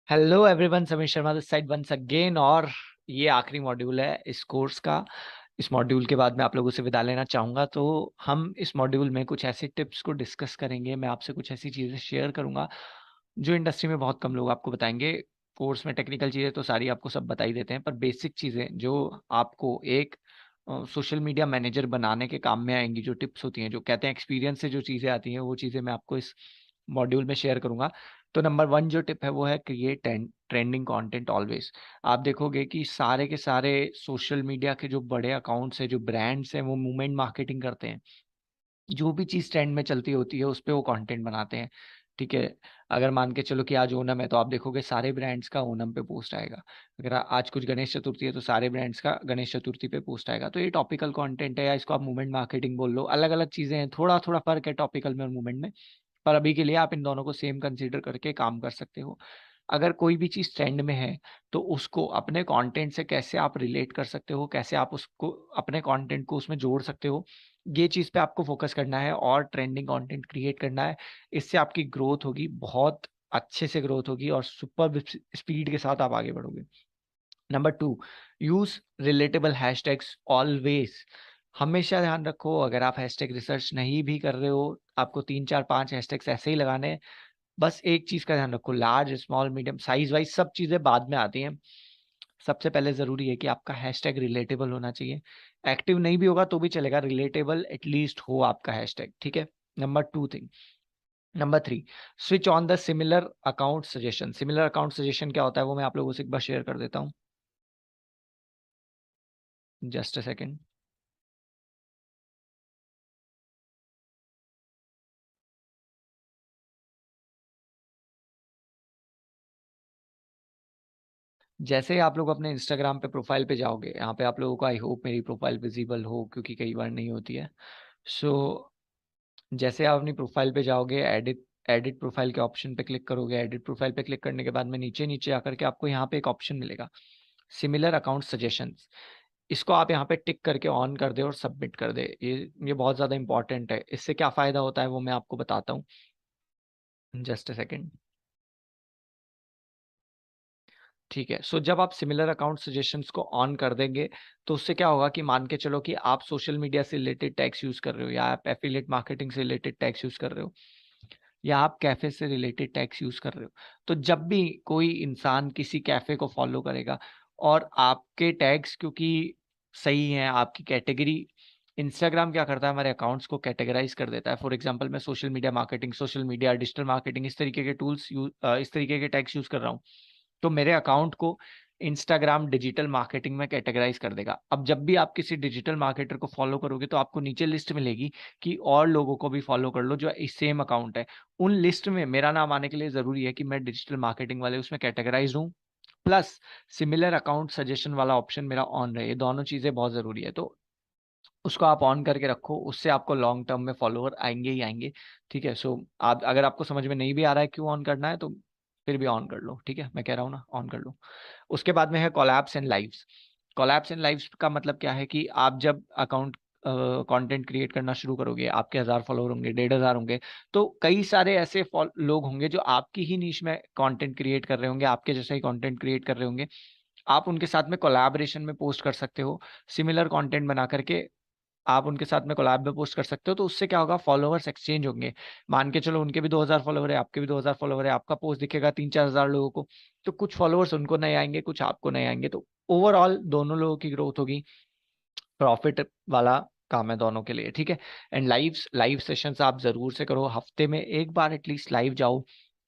Hello everyone, Sameer Sharma this side once again. और ये आखिरी मॉड्यूल है इस कोर्स का। इस मॉड्यूल के बाद मैं आप लोगों से विदा लेना चाहूँगा। तो हम इस मॉड्यूल में कुछ ऐसे टिप्स को डिस्कस करेंगे। मैं आपसे कुछ ऐसी चीज़ें शेयर करूँगा जो इंडस्ट्री में बहुत कम लोग आपको बताएंगे। कोर्स में टेक्निकल चीज़ें तो सारी आपको सब बता ही देते हैं, पर बेसिक चीज़ें जो आपको एक सोशल मीडिया मैनेजर बनाने के काम में आएंगी, जो टिप्स होती हैं, जो कहते हैं एक्सपीरियंस से जो चीज़ें आती हैं, वो चीज़ें मैं आपको इस मॉड्यूल में शेयर करूंगा। तो नंबर वन जो टिप है वो है क्रिएट ट्रेंडिंग कंटेंट ऑलवेज। आप देखोगे कि सारे के सारे सोशल मीडिया के जो बड़े अकाउंट्स हैं, जो ब्रांड्स हैं, वो मूवमेंट मार्केटिंग करते हैं। जो भी चीज ट्रेंड में चलती होती है उस पे वो कंटेंट बनाते हैं। ठीक है। अगर मान के चलो कि आज ओणम है, तो आप देखोगे सारे ब्रांड्स का ओणम पे पोस्ट आएगा। अगर आज कुछ गणेश चतुर्थी है तो सारे ब्रांड्स का गणेश चतुर्थी पे पोस्ट आएगा। तो ये टॉपिकल कंटेंट है, या इसको आप मूवमेंट मार्केटिंग बोल लो। अलग अलग चीजें हैं, थोड़ा थोड़ा फर्क है टॉपिकल में और मूवमेंट में। पर अभी के लिए आप इन दोनों को सेम कंसीडर करके काम कर सकते हो। अगर कोई भी चीज ट्रेंड में है तो उसको अपने कंटेंट से कैसे आप रिलेट कर सकते हो, कैसे आप उसको अपने कंटेंट को उसमें जोड़ सकते हो, ये चीज पे आपको फोकस करना है और ट्रेंडिंग कंटेंट क्रिएट करना है। इससे आपकी ग्रोथ होगी, बहुत अच्छे से ग्रोथ होगी और सुपर स्पीड के साथ आप आगे बढ़ोगे। Number two, use relatable hashtags always. हमेशा ध्यान रखो, अगर आप हैशटैग रिसर्च नहीं भी कर रहे हो, आपको 3 4 5 हैशटैग्स ऐसे ही लगाने हैं। बस एक चीज का ध्यान रखो, large small medium size wise सब चीजें बाद में आती हैं। सबसे पहले जरूरी है कि आपका हैशटैग रिलेटेबल होना चाहिए। एक्टिव नहीं भी होगा तो भी चलेगा, रिलेटेबल एटलीस्ट हो आपका हैशटैग। ठीक है। Number two thing. Number three, switch on the similar account suggestion. Similar account suggestion क्या होता है वो मैं आप लोगों से एक बार शेयर कर देता हूँ। Just a second. जैसे ही आप लोग अपने इंस्टाग्राम पे प्रोफाइल पे जाओगे, यहाँ पे आप लोगों को आई होप मेरी प्रोफाइल विजिबल हो, क्योंकि कई बार नहीं होती है। सो जैसे आप अपनी प्रोफाइल पे जाओगे, एडिट एडिट प्रोफाइल के ऑप्शन पे क्लिक करोगे। एडिट प्रोफाइल पे क्लिक करने के बाद में नीचे नीचे आकर के आपको यहाँ पे एक ऑप्शन मिलेगा, सिमिलर अकाउंट सजेशंस। इसको आप यहाँ पे टिक करके ऑन कर दे और सबमिट कर दे। ये बहुत ज़्यादा इंपॉर्टेंट है। इससे क्या फ़ायदा होता है वो मैं आपको बताता हूँ। Just a second. ठीक है। सो जब आप सिमिलर अकाउंट सजेशंस को ऑन कर देंगे तो उससे क्या होगा कि मान के चलो कि आप सोशल मीडिया से रिलेटेड टैग्स यूज कर रहे हो, या आप एफिलिएट मार्केटिंग से रिलेटेड टैग्स यूज कर रहे हो, या आप कैफे से रिलेटेड टैग्स यूज कर रहे हो। तो जब भी कोई इंसान किसी कैफे को फॉलो करेगा और आपके टैग्स क्योंकि सही हैं, आपकी कैटेगरी, इंस्टाग्राम क्या करता है, हमारे अकाउंट्स को कैटेगराइज कर देता है। फॉर एग्जांपल मैं social media marketing, social media digital marketing, इस तरीके के टूल्स इस तरीके के टैग्स यूज कर रहा हूँ, तो मेरे अकाउंट को इंस्टाग्राम डिजिटल मार्केटिंग में कैटेगराइज कर देगा। अब जब भी आप किसी डिजिटल मार्केटर को फॉलो करोगे तो आपको नीचे लिस्ट मिलेगी कि और लोगों को भी फॉलो कर लो जो इस सेम अकाउंट है। उन लिस्ट में मेरा नाम आने के लिए जरूरी है कि मैं डिजिटल मार्केटिंग वाले उसमें कैटेगराइज हूँ, प्लस सिमिलर अकाउंट सजेशन वाला ऑप्शन मेरा ऑन रहे। ये दोनों चीजें बहुत जरूरी है, तो उसको आप ऑन करके रखो। उससे आपको लॉन्ग टर्म में फॉलोअर आएंगे ही आएंगे। ठीक है। सो आप, अगर आपको समझ में नहीं भी आ रहा है क्यों ऑन करना है, तो फिर भी ऑन कर लो। ठीक है, मैं कह रहा हूँ ना, ऑन कर लो। उसके बाद में है collapse and lives. Collapse and lives का मतलब क्या है कि आप जब अकाउंट कंटेंट क्रिएट करना शुरू करोगे, आपके 1,000 फॉलोअर होंगे, 1,500 होंगे, तो कई सारे ऐसे लोग होंगे जो आपकी ही नीश में कंटेंट क्रिएट कर रहे होंगे, आपके जैसा ही कंटेंट क्रिएट कर रहे होंगे। आप उनके साथ में कोलैबोरेशन में पोस्ट कर सकते हो, सिमिलर कंटेंट बना करके आप उनके साथ में कोलैब में पोस्ट कर सकते हो। तो उससे क्या होगा, फॉलोअर्स एक्सचेंज होंगे। मान के चलो उनके भी 2,000 फॉलोअर है, आपके भी 2,000 फॉलोअर है, आपका पोस्ट दिखेगा 3 4 हजार लोगों को, तो कुछ फॉलोअर्स उनको नहीं आएंगे, कुछ आपको नहीं आएंगे, तो ओवरऑल दोनों लोगों की ग्रोथ होगी। प्रॉफिट वाला काम है दोनों के लिए। ठीक है। एंड लाइव सेशंस आप जरूर से करो, हफ्ते में एक बार एटलीस्ट लाइव जाओ,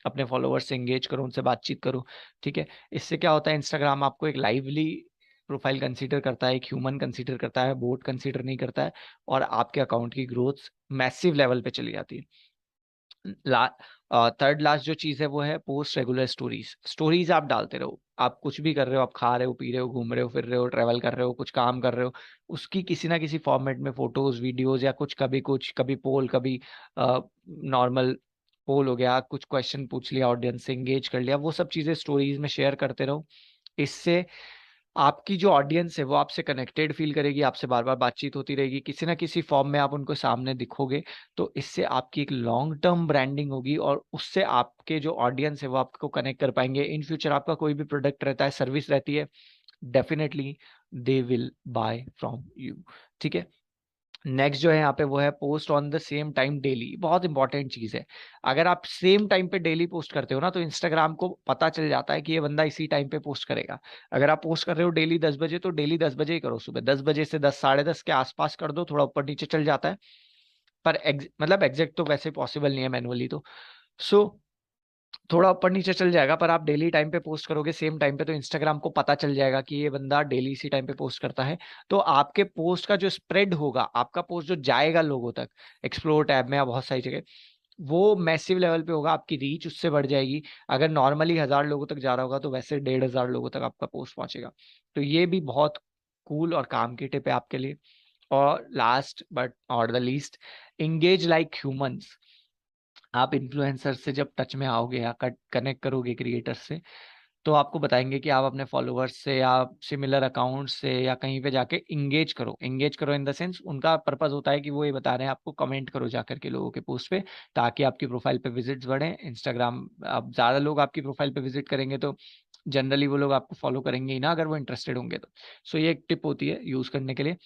अपने फॉलोअर्स से एंगेज करो, उनसे बातचीत करो। ठीक है। इससे क्या होता है, इंस्टाग्राम आपको एक लाइवली प्रोफाइल कंसीडर करता है, एक ह्यूमन कंसीडर करता है, बोट कंसीडर नहीं करता है, और आपके अकाउंट की ग्रोथ मैसिव लेवल पे चली जाती है। ला थर्ड लास्ट जो चीज है वो है पोस्ट रेगुलर स्टोरीज। स्टोरीज आप डालते रहो, आप कुछ भी कर रहे हो, आप खा रहे हो, पी रहे हो, घूम रहे हो, फिर रहे हो, ट्रेवल कर रहे हो, कुछ काम कर रहे हो, उसकी किसी ना किसी फॉर्मेट में फोटोज, वीडियोज, या कुछ, कभी पोल, कभी नॉर्मल पोल हो गया, कुछ क्वेश्चन पूछ लिया, ऑडियंस से एंगेज कर लिया, वो सब चीजें स्टोरीज में शेयर करते रहो। इससे आपकी जो ऑडियंस है वो आपसे कनेक्टेड फील करेगी, आपसे बार बार बातचीत होती रहेगी, किसी ना किसी फॉर्म में आप उनको सामने दिखोगे, तो इससे आपकी एक लॉन्ग टर्म ब्रांडिंग होगी और उससे आपके जो ऑडियंस है वो आपको कनेक्ट कर पाएंगे। इन फ्यूचर आपका कोई भी प्रोडक्ट रहता है, सर्विस रहती है, definitely they will buy from you. ठीक है। नेक्स्ट जो है यहाँ पे वो है post on the same time daily. बहुत इंपॉर्टेंट चीज है। अगर आप सेम टाइम पे डेली पोस्ट करते हो ना, तो इंस्टाग्राम को पता चल जाता है कि ये बंदा इसी टाइम पे पोस्ट करेगा। अगर आप पोस्ट कर रहे हो डेली 10 बजे, तो डेली 10 बजे ही करो। सुबह 10 बजे से 10 साढ़े 10 के आसपास कर दो, थोड़ा ऊपर नीचे चल जाता है, पर मतलब एग्जैक्ट तो वैसे पॉसिबल नहीं है मैनुअली तो। सो थोड़ा ऊपर नीचे चल जाएगा, पर आप डेली टाइम पे पोस्ट करोगे सेम टाइम पे, तो इंस्टाग्राम को पता चल जाएगा कि ये बंदा डेली इसी टाइम पे पोस्ट करता है। तो आपके पोस्ट का जो स्प्रेड होगा, आपका पोस्ट जो जाएगा लोगों तक, एक्सप्लोर टैब में या बहुत सारी जगह, वो मैसिव लेवल पे होगा, आपकी रीच उससे बढ़ जाएगी। अगर नॉर्मली 1000 लोगों तक जा रहा होगा, तो वैसे 1500 लोगों तक आपका पोस्ट पहुंचेगा। तो ये भी बहुत कूल और काम की टिप है आपके लिए। और लास्ट बट और the least, engage like humans. आप इन्फ्लुएंसर से जब टच में आओगे या कनेक्ट करोगे क्रिएटर से, तो आपको बताएंगे कि आप अपने फॉलोअर्स से या सिमिलर अकाउंट से या कहीं पे जाके इंगेज करो। इंगेज करो इन द सेंस, उनका पर्पस होता है कि वो ये बता रहे हैं आपको, कमेंट करो जाकर के लोगों के पोस्ट पे, ताकि आपकी प्रोफाइल पे विजिट्स बढ़े। इंस्टाग्राम, अब ज्यादा लोग आपकी प्रोफाइल पे विजिट करेंगे तो जनरली वो लोग आपको फॉलो करेंगे ही ना, अगर वो इंटरेस्टेड होंगे तो। सो ये एक टिप होती है यूज करने के लिए।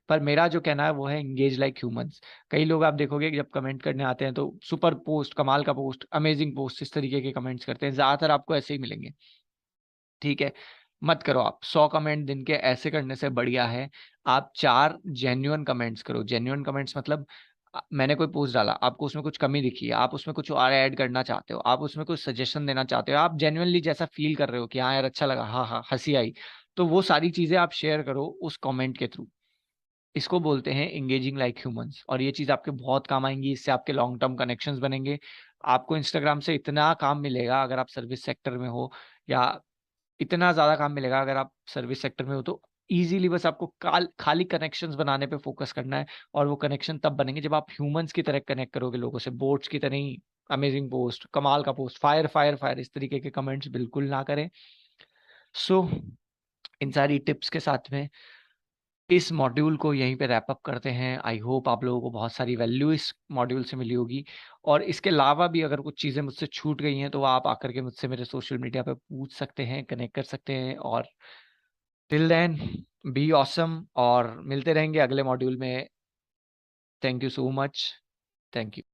पर मेरा जो कहना है वो है इंगेज लाइक ह्यूमंस। कई लोग आप देखोगे कि जब कमेंट करने आते हैं तो सुपर पोस्ट, कमाल का पोस्ट, अमेजिंग पोस्ट, इस तरीके के कमेंट्स करते हैं, ज्यादातर आपको ऐसे ही मिलेंगे। ठीक है। मत करो आप 100 कमेंट दिन के, ऐसे करने से बढ़िया है आप 4 जेन्युइन कमेंट्स करो। जेन्युइन कमेंट्स मतलब मैंने कोई पोस्ट डाला, आपको उसमें कुछ कमी दिखी है, आप उसमें कुछ और ऐड करना चाहते हो, आप उसमें कुछ सजेशन देना चाहते हो, आप जेन्युइनली जैसा फील कर रहे हो कि हाँ यार अच्छा लगा, हाँ हाँ हंसी आई, तो वो सारी चीजें आप शेयर करो उस कमेंट के थ्रू। इसको बोलते हैं इंगेजिंग लाइक ह्यूमंस, और ये चीज आपके बहुत काम आएंगी। इससे आपके लॉन्ग टर्म कनेक्शंस बनेंगे। आपको इंस्टाग्राम से इतना काम मिलेगा अगर आप सर्विस सेक्टर में हो, या इतना ज्यादा काम मिलेगा अगर आप सर्विस सेक्टर में हो, तो इजीली बस आपको खाली कनेक्शंस बनाने पे फोकस करना है। और वो कनेक्शन तब बनेंगे जब आप ह्यूमंस की तरह कनेक्ट करोगे लोगों से, बोट्स की तरह ही। अमेजिंग पोस्ट, कमाल का पोस्ट, फायर फायर फायर, इस तरीके के कमेंट्स बिल्कुल ना करें। सो इन सारी टिप्स के साथ में इस मॉड्यूल को यहीं पे रैप अप करते हैं। आई होप आप लोगों को बहुत सारी वैल्यू इस मॉड्यूल से मिली होगी। और इसके अलावा भी अगर कुछ चीज़ें मुझसे छूट गई हैं, तो आप आकर के मुझसे मेरे सोशल मीडिया पे पूछ सकते हैं, कनेक्ट कर सकते हैं। और टिल देन, बी ऑसम, और मिलते रहेंगे अगले मॉड्यूल में। Thank you so much. Thank you.